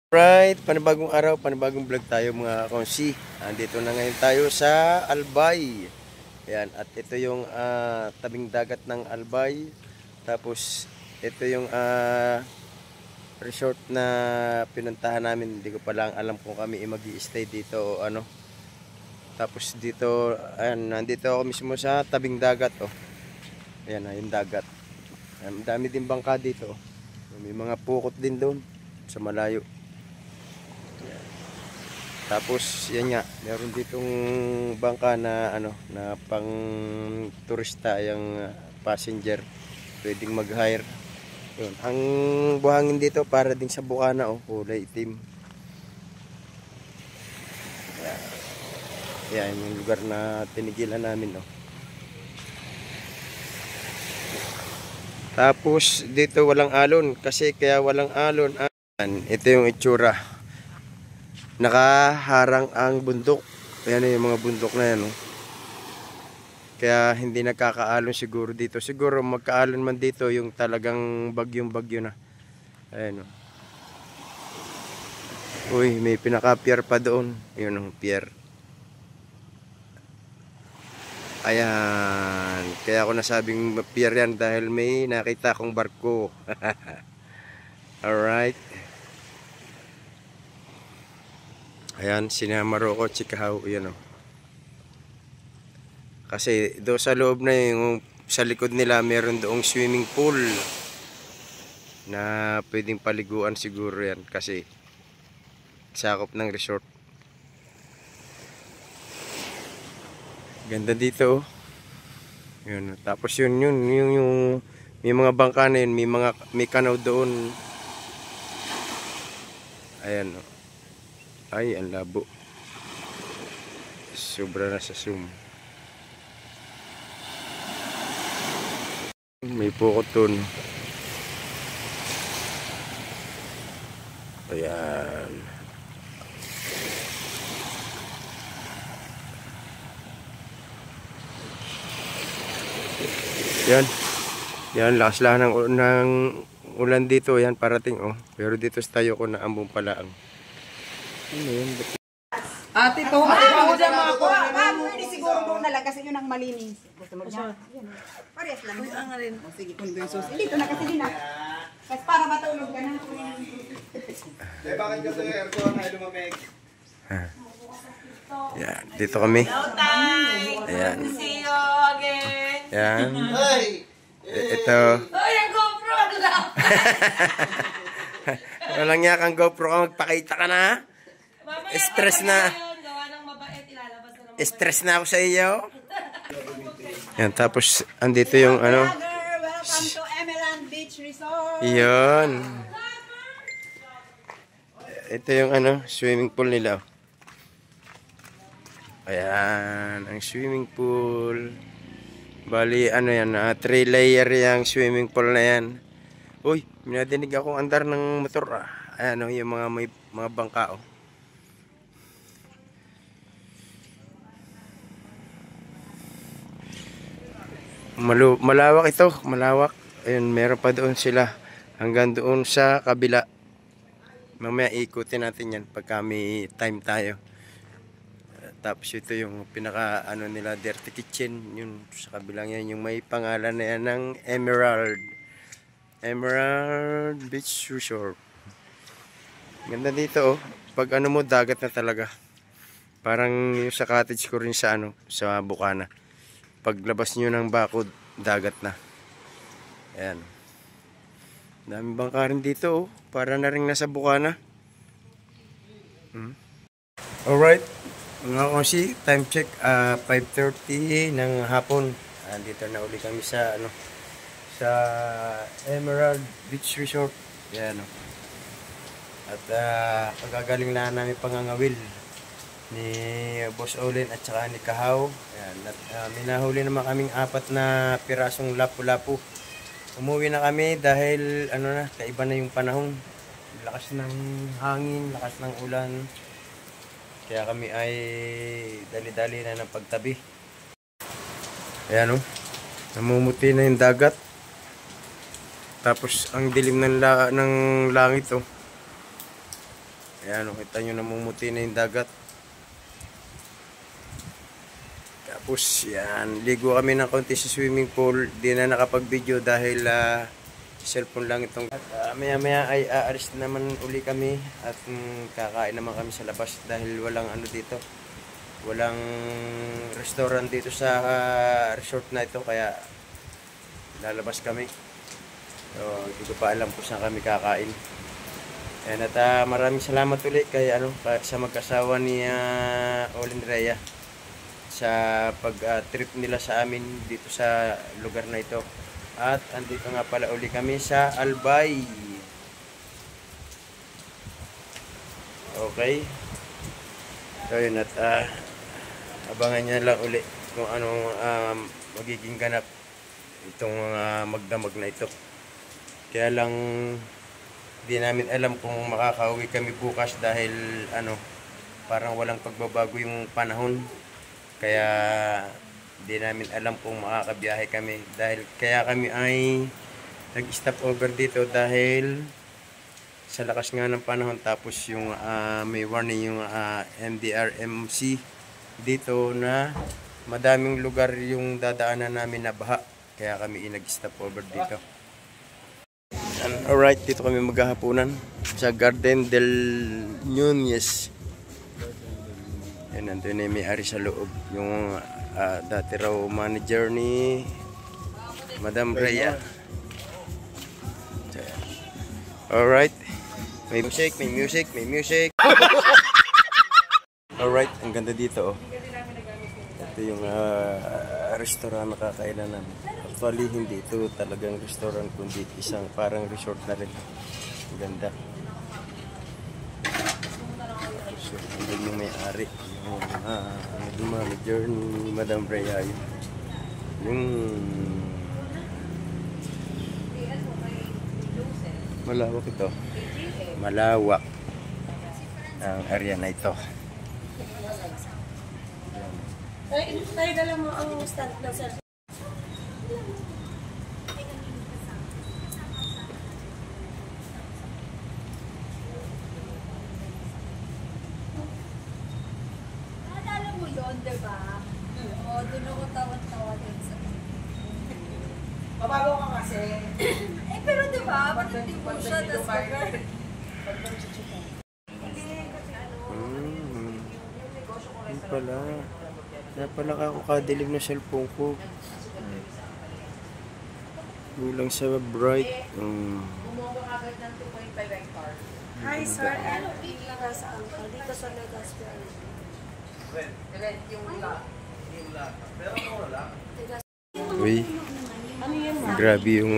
Right, panibagong araw, panibagong vlog tayo mga konsi. Andito na ngayon tayo sa Albay. Ayan, at ito yung tabing dagat ng Albay. Tapos ito yung resort na pinuntahan namin. Hindi ko pa lang alam kung kami magi-stay dito o ano. Tapos dito, ayan, nandito ako mismo sa tabing dagat. Oh. Ayan, yung dagat. Ayan, dami din bangka dito. Oh. May mga pukot din doon sa malayo. Tapos yan nga, meron ditong bangka na ano, na pang turista, yung passenger, pwedeng mag-hire. Yun. Ang buhangin dito para din sa bukana, oh, kulay itim. Yan yung lugar na tinigilan namin, oh. Tapos dito walang alon, kasi kaya walang alon. Ito yung itsura. Nakaharang ang bundok. Ayan yung mga bundok na yan. Oh. Kaya hindi nagkakaalon siguro dito. Siguro magkaalon man dito yung talagang bagyong-bagyo na. Ayan. Oh. Uy, may pinaka-pier pa doon. Yun ang pier. Ayan. Kaya ako nasabing pier yan dahil may nakita akong barko. Alright. Ayan, sinamaro ko, chikahaw, yan o. Kasi doon sa loob na yung sa likod nila, meron doong swimming pool na pwedeng paliguan siguro yan kasi sakop ng resort. Ganda dito, oh. Yun, tapos yung may mga bangka na yun, may kanaw doon. Ayan, oh. Ay, ang labo. Sobra na sa zoom. May pukot dun. Ayan. Yan. Yan, lakas lang ng ulan dito. Yan, parating, oh. Pero dito tayo ko na ambong palaang. Ano yun? Ate, tuhod dyan mga ko. Ma'am, pwede siguro doon na lang kasi yun ang malinis. Gusto mo dyan? Parehas lang. Uy, ang alin. O sige, convensos. Dito na kasi din ah. Kasi para matulog ka na. Bakit kasi aircon ay lumamig? Yan, dito kami. Hello, Tay. Ayan. See you again. Yan. Ay! Ito. Uy, ang GoPro lang. Walang niya kang GoPro ka, magpakita ka na. Mamaya, Stress na. gawa ng mabait, ilalabas na ng Stress na ako sa iyo. Yan, tapos andito yung ano. Welcome to Emerald Beach Resort. Yun. Ito yung ano, swimming pool nila. Ayan, ang swimming pool. Bali, ano yan, 3 layer yung swimming pool na yan. Uy, minadinig akong andar ng motor. Ayan, oh, yung may mga bangka, oh. Malawak ito, malawak. Ayun, meron pa doon sila hanggang doon sa kabila. Mamaya ikutin natin yan pag may time tayo. Tapos ito yung pinaka ano nila, dirty kitchen. Yun sa kabilang yan, yung may pangalan na yan ng Emerald Beach Resort. Ganda dito, oh. Pag ano mo, dagat na talaga. Parang yung sa cottage ko rin sa ano, sa Bukana. Paglabas nyo ng bakod, dagat na. Ayan. Daming bangka rin dito, oh. Para na rin nasa Bukana. Alright. Mga konsi, time check, 5:30 ng hapon. Dito na uli kami sa ano, sa Emerald Beach Resort. Ayan, oh. At pagkagaling na namin pangangawil ni Boss Olin at saka ni Kahaw. Ayan, at minahuli naman kaming 4 na pirasong lapu-lapu. Umuwi na kami dahil ano na, kaiba na yung panahon. Lakas ng hangin, lakas ng ulan. Kaya kami ay dali-dali na ng pagtabi. Ayan, oh. Namumuti na yung dagat. Tapos ang dilim ng langit, oh. Ayan, kita nyo namumuti na yung dagat. Tapos yan, ligo kami ng konti sa swimming pool. Di na nakapag-video dahil cellphone lang itong. At maya maya ay aalis naman uli kami at kakain naman kami sa labas dahil walang ano dito. Walang restaurant dito sa resort na ito kaya lalabas kami. So, hindi ko pa alam kung saan kami kakain. Ayan, at maraming salamat ulit kay sa mag-asawa ni Olin Rhea sa pag-trip nila sa amin dito sa lugar na ito. At andito nga pala uli kami sa Albay. Okay. So yun, at abangan nyo lang uli kung anong magiging ganap itong magdamag na ito. Kaya lang di namin alam kung makakauwi kami bukas dahil parang walang pagbabago yung panahon. Kaya di namin alam kung makakabiyahe kami dahil kaya kami ay nag-stop over dito dahil sa lakas nga ng panahon. Tapos yung may warning yung MDRMC dito na madaming lugar yung dadaanan namin na baha, kaya kami nag-stop over dito. And alright, dito kami maghahaponan sa Garden del Núñez. Yan, nandun na yung may-ari sa loob, yung dati raw manager ni Madam Rhea. Alright, may music, may music, may music. Alright, ang ganda dito, oh. Ito yung restaurant na kakainan namin. Actually, hindi ito talagang restaurant, kundi isang parang resort na rin. Ang ganda. So, andun yung may-ari, yung manager ni Madam Rhea. Yung malawak ito. Malawak ang area na ito. Tayo dala mo ang stand ng cellphone. Naalala mo yun, diba? Oo, doon ako tawad-tawa din sa... Mabago ka kasi. pero diba, matindi mo siya, tas pagkar... Yun pala. Napala ako kadilim na cellphone ko. Kulang sa bright. Bumuha ka agad ng 2.5 hectare. Hi sir, ano lang sa angka dito sa Legazpi? Rent yung lot. Pero wala. Uy, grabe yung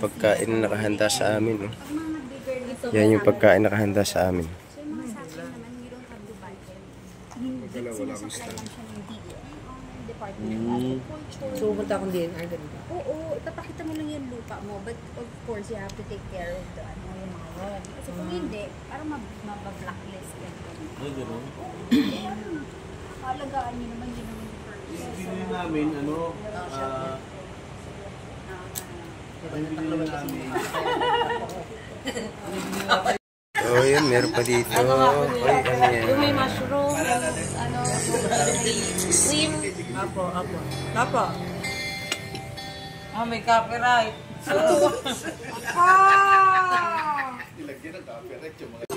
pagkain na nakahanda sa amin. Yan yung pagkain na nakahanda sa amin. So, punta akong DNR, ganun ba? Oo, ipapakita mo lang yung lupa mo. But of course, you have to take care of the yung mga yun. Kasi kung hindi, parang mabblacklist yan. Ay, gano'n? Alagaan nyo naman yun naman yung purpose. Bibili namin, bibili namin. Oh, yun, meron pa dito. Ay, ano yan? Yung may mushroom, cream. Apo. May copyright. Ilagyan ng copyright yung mga...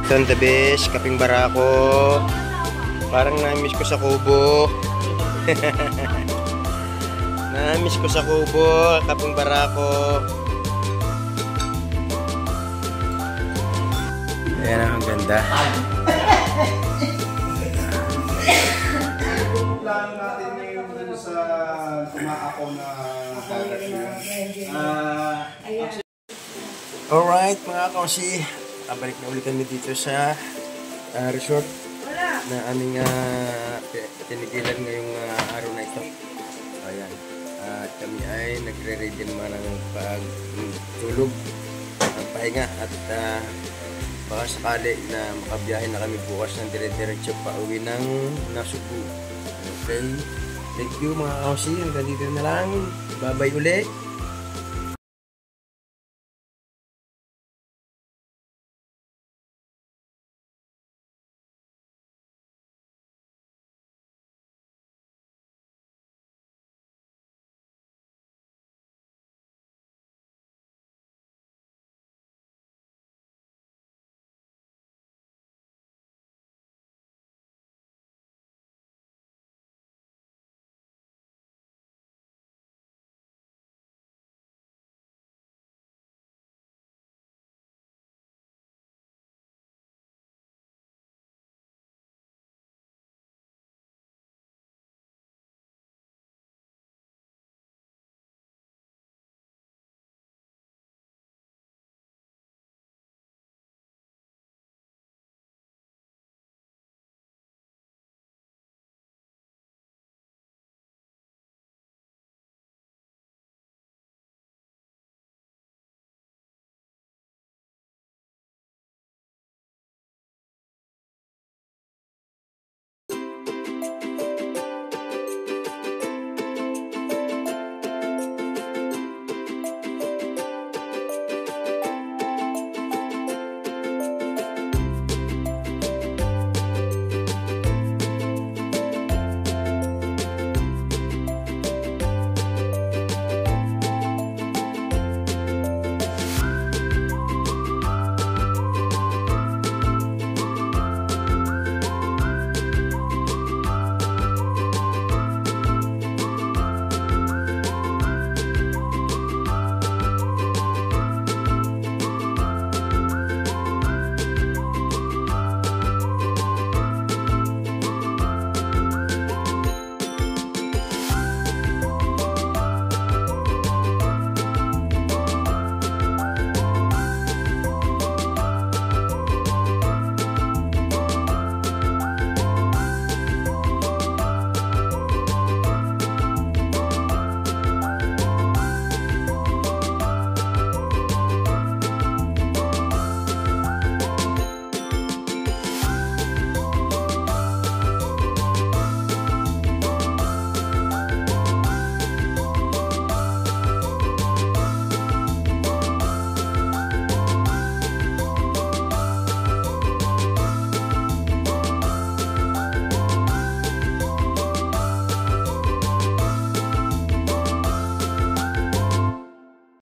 Ito the best, kaping barako. Parang na-miss ko sa Kubo. Na-miss ko sa Kubo, kaping barako. Ayan ang ganda. Plano natin ngayon dun sa tumaako na dagat yun. Alright mga kausi, balik na ulit kami dito sa resort na aming tinigilan ngayong araw na ito. Ayan. At kami ay nagre-ready naman ng pagtulog, ang pahinga at baka sakali na makabiyahe na kami bukas ng dire-diretso pa uwi ng Nasugbu. Okay. Thank you mga kausi. Hanggang dito na lang. Bye-bye ulit.